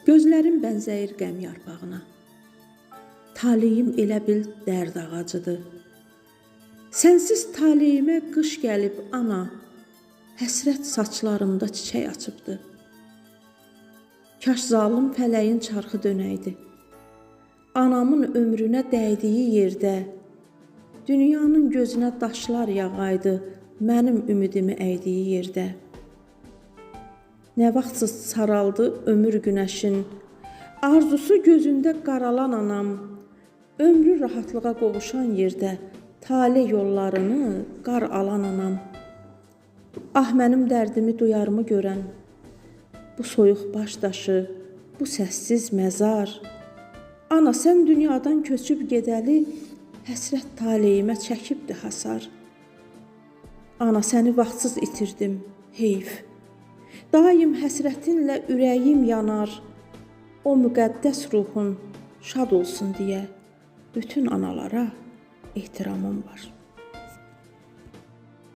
Gözlərim bənzəyir qəm yarpağına. Taleyim elə bil dərd ağacıdır. Sənsiz taleyimə qış gəlib ana, həsrət saçlarımda çiçək açıbdı. Kaş zalım fələyin çarxı dönəydi. Anamın ömrünə dəydiyi yerdə, dünyanın gözünə daşlar yağaydı, mənim ümidimi əydiyi yerdə. Nə vaxtsız saraldı ömür günəşin, arzusu gözündə qaralan anam, ömrü rahatlığa qovuşan yerdə, tale yollarını qar alan anam. Ah mənim dərdimi duyarımı görən, bu soyuq baş daşı, bu səssiz məzar. Ana sən dünyadan köçüb gedəli, həsrət taleyimə çəkibdi hasar. Ana səni vaxtsız itirdim, heyf. Daim həsrətinlə ürəyim yanar, o müqəddəs ruhun şad olsun deyə bütün analara ehtiramım var.